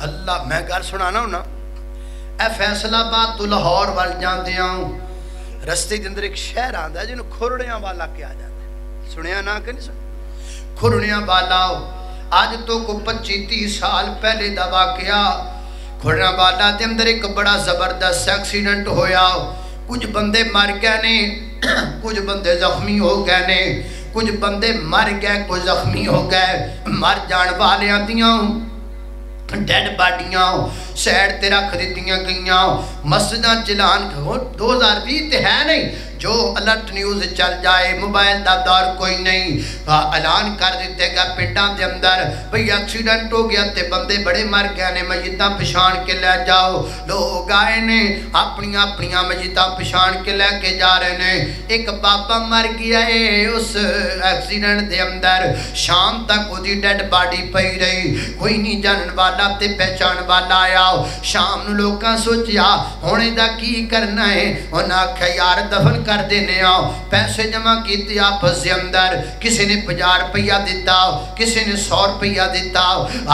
اللہ میں گل سنانا ہوں نا اے فیصل آباد تو لاہور وال جاندے ہوں رستے دے اندر ایک شہر آندا ہے جنوں کھرڑیاں والا کیا جاتا ہے سنیا نہ کہ نہیں سنیا کھرڑیاں والا آج تو کو 25-30 سال پہلے دا واقعہ کھرڑیاں والا دے اندر ایک بڑا زبردست ایکسیڈنٹ ہویا کچھ بندے مر گئے نے کچھ بندے زخمی ہو گئے نے کچھ بندے مر گئے کچھ زخمی ہو گئے مر جان والیاں دیاں ڈیڈ باڈیاں سیڈ تے رکھ دیتیاں گئیاں مسجداں چلان 2020 تے ہے نہیں جو الرٹ نیوز چل جائے موبائل دا دور کوئی نہیں اعلان کر دیتے گا پنڈاں دے اندر بھئی ایکسیڈنٹ ہو گیا تے بندے بڑے مر گئے نے میتاں پچھان کے لے جاؤ لوگ آئے نے اپنیاں میتاں پچھان کے لے کے جا رہے نے ایک بابا مر گیا ہے اس ایکسیڈنٹ دے اندر شام تک وہ دی ڈیڈ باڈی پئی رہی کوئی نہیں جانن والا تے پہچان والا آیا شام نو لوکاں سوچیا ہونے دا کی کرنا ہے انہاں آکھیا یار دفن کر دینے آؤ پیسے جمع کیتے آپس دے اندر کسی نے 50 روپیہ دیتا کسی نے 100 روپیہ دیتا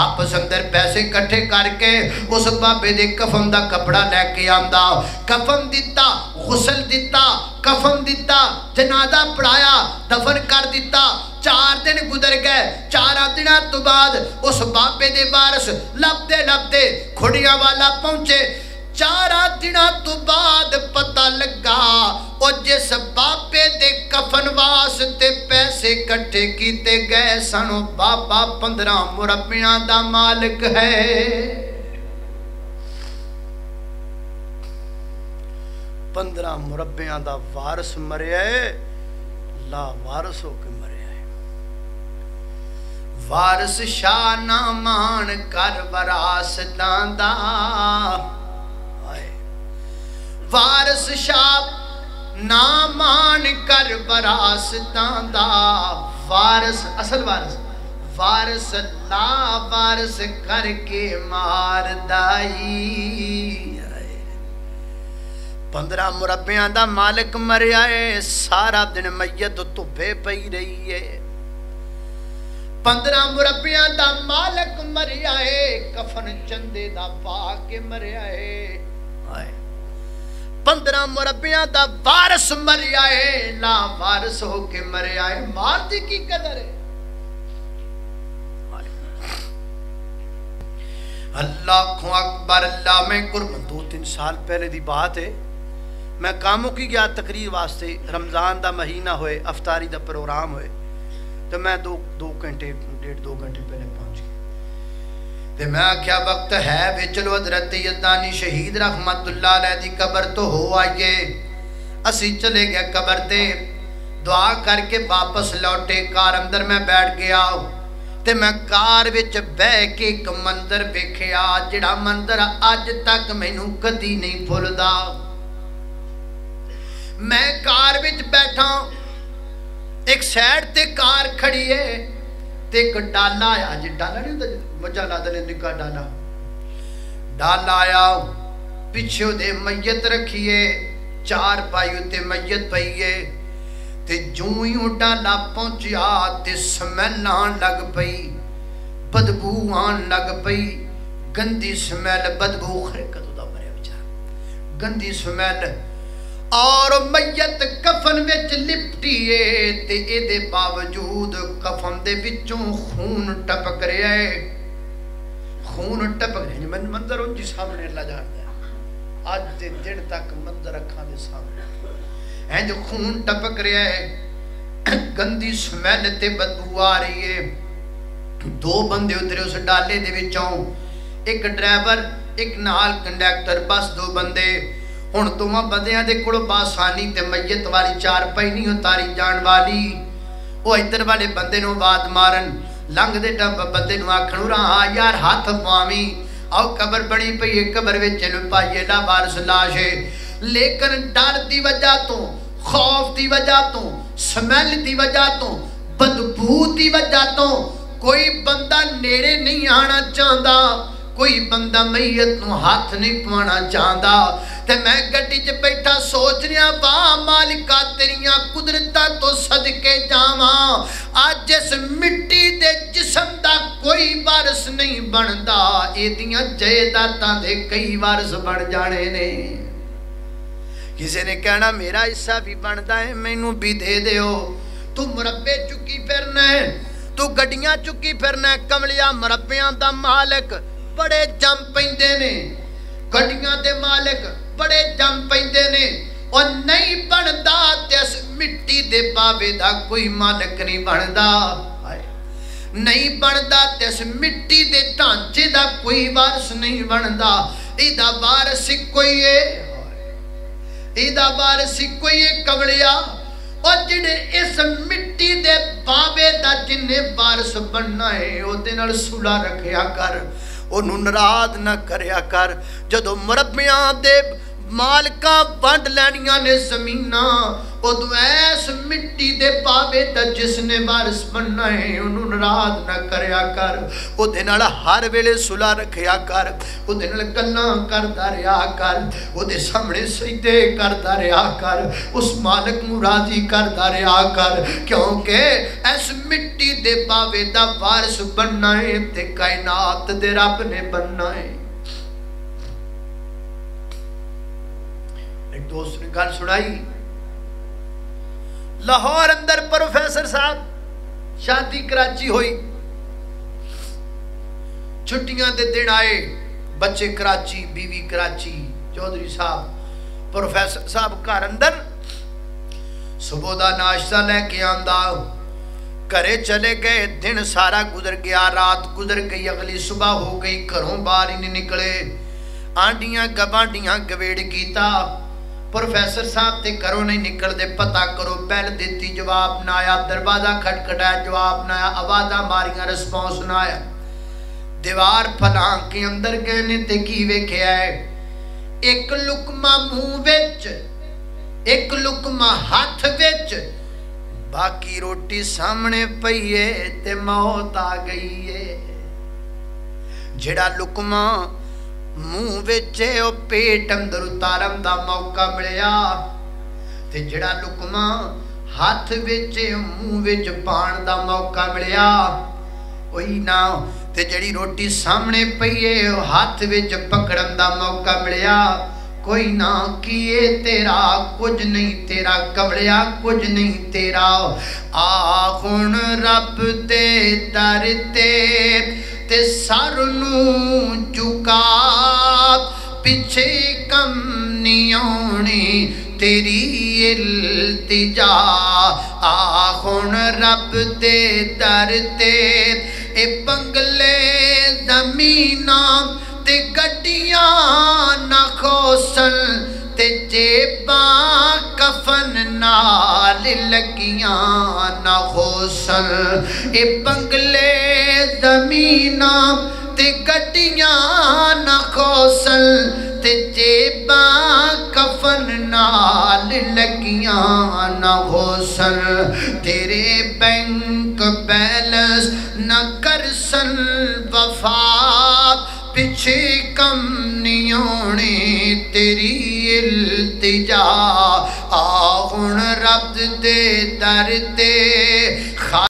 آپس اندر پیسے کٹھے کر کے اس بابے دے کفن دا کپڑا لے کے آندا کفن دیتا غسل دیتا کفن دیتا جنازہ پڑھایا دفن کر دیتا 4 دن گزر گئے 4 دنوں تو بعد اس بابے دے وارث لبدے کھڑیاں والا پہنچے 4 دنوں تو بعد پتہ لگا اور جس بابے دے کفن واسطے پیسے کٹھے کیتے گئے سنو بابا 15 مربیاں دا مالک ہے 15 مربیاں دا وارث مریا ہے لا وارث ہو کے مریا ہے وارث شاہ نامان کر وراثتاں دا وارث شاہ نامان کر وراثتاں دا وارث اصل وارث اللہ وارث کر کے مار دائی 15 مربیاں دا مالک مریا ہے سارا دن میت تبے پئی رہی ہے 15 مربیاں دا مالک مریا ہے کفن چندے دا پا کے مریا ہے 15 مربیاں دا وارث مریا ہے لا وارث ہو کے مریا ہے مال دی کی قدر ہے اللہ اکبر اللہ میں قربان 2-3 سال پہلے دی بات ہے میں کاموں کی گیا تقریر واسطے رمضان دا مہینہ ہوئے افطاری دا پروگرام ہوئے تو میں 2 گھنٹے 1.5-2 گھنٹے پہلے پہنچ گیا تے میں کیا وقت ہے وے چلو حضرت یزدانی شہید رحمت اللہ علیہ دی قبر تو ہو آئیے اسی چلے گئے قبر تے دعا کر کے واپس لوٹے کار اندر میں بیٹھ گیا تے میں کار وچ بہ کے ایک منظر ویکھیا جڑا منظر اج تک مینوں کدی نہیں بھولدا میں کار وچ بیٹھا ایک سائڈ تے کار کھڑی ہے تے ایک ڈالا آیا جی ڈالا نہیں ہوتا مجھا لا دلے نکا ڈالا آیا پیچھے دے میت رکھیے 4 پائیو تے میت پئیے تے جوئیوں ڈالا پہنچیا تے سمیل آن لگ پئی بدبو آن لگ پئی گندی سمیل بدبو خرکتو دا مرے بچارا گندی سمیل اور میت کفن وچ لپٹیے تے اے دے باوجود کفن دے وچوں خون ٹپک رہا ہے خون ٹپک رہا ہے منظر ان جی سامنے اللہ جانتا ہے آج دے دن تک منظر رکھا دے سامنے ہیں جو خون ٹپک رہا ہے گندی سمیل تے بدبو آ رہی ہے 2 بندے اترے اس ڈالے دے وچوں ایک ڈرائیور ایک نال کنڈیکٹر بس 2 بندے ہن دوواں بندیاں دے کول باسانی تے میت والی 4 پئی نہیں اتاری جان والی او ادھر والے بندے نو آواز مارن لنگ دے ٹپ بندے نو آکھن رہا یار ہاتھ پاویں او قبر بڑی پئی قبر وچ نو پائیے لا وارث لاش ہے لیکن ڈر دی وجہ تو خوف دی وجہ تو سمیل دی وجہ تو بدبو دی وجہ تو کوئی بندہ نیڑے نہیں آنا چاہندا کوئی بندہ میت نو ہاتھ نہیں پوانا چاہندا تے میں گڈی چ بیٹھا سوچ رہا واہ مالکا تیریاں قدرتاں تو صدقے جاواں اج اس مٹی دے جسم دا کوئی وارث نہیں بندا ایدیاں جائیداداں دے کئی وارث بن جانے نے کسی نے کہنا میرا حصہ بھی بندا ہے مینوں بھی دے دیو تو مربے چکی پھرنا ہے تو گڈیاں چکی پھرنا ہے کملیا مربیاں دا مالک بڑے جم پیندے نے گڈیاں دے مالک بڑے جم پیندے نے اور نہیں بندا تے اس مٹی دے پاوے دا کوئی مالک نہیں بندا نہیں بندا تے اس مٹی دے ڈھانچے دا کوئی وارث نہیں بندا ایدا وارث کوئی ہے ایدا وارث کوئی ہے کملیا اور جڑے اس مٹی دے پاوے دا جنہیں وارث بننا ہے او دے نال صلح رکھیا کر انہوں ناراض نہ کریا کر جدو مربیاں دے مالکاں ونڈ لینیاں نے زمیناں ادو ایس مٹی دے پاوے دا جس نے وارث بننا ہے انہوں ناراض نہ کریا کر او دے نال ہر ویلے صلح رکھیا کر او دے نال گلاں کردا رہیا کر او دے سامنے سجدے کردا رہیا کر اس مالک نوں راضی کردا رہیا کر کیونکہ اس مٹی دے پاوے دا وارث بننا ہے تے کائنات دے رب نے بننا ہے ایک دوست نے گل سنائی لاہور اندر پروفیسر صاحب شادی کراچی ہوئی چھٹیاں دے دن آئے بچے کراچی بیوی کراچی چودھری صاحب پروفیسر صاحب گھر اندر صبح دا ناشتہ لے کے آندا کرے چلے گئے دن سارا گزر گیا رات گزر گئی اگلی صبح ہو گئی گھروں باہر ہی نہیں نکلے آنڈیاں گبانڈیاں گویڑ کیتا پروفیسر صاحب تے کرو نہیں نکل دے پتہ کرو بیل دیتی جواب نہ آیا دروازہ کھٹکھٹایا جواب نہ آیا آوازاں ماریاں رسپانس نہ آیا دیوار پھلان کے اندر گئے نے تے کی ویکھیا ہے ایک لقمہ منہ وچ ایک لقمہ ہاتھ وچ باقی روٹی سامنے پئی ہے تے موت آ گئی ہے جڑا لقمہ منہ وچے او پیٹ اندر اتارن دا موقع ملیا تے جڑا لقمہ ہاتھ وچے منہ وچ پان دا موقع ملیا وہی نہ تے جڑی روٹی سامنے پئی ہے او ہاتھ وچ پکڑن دا موقع ملیا کوئی نہ کیے تیرا کچھ نہیں تیرا کملیا کچھ نہیں تیرا آخن رب دے در تے سر نوں چکا پیچھے کم نہیں ہونی تیری التجا آخن رب دے در اے بنگلے زمیناں تے گڈیاں نہ کھوسن تے جیباں کفن نال لگیاں نہ کھوسن اے بنگلے زمیناں تے گڈیاں نہ کھوسن تے جیباں کفن نال لگیاں نہ کھوسن تیرے بینک بیلنس نہ کرسن وفات پیچھے کم نہیں ہونی تیری التجا آہن رب دے در تے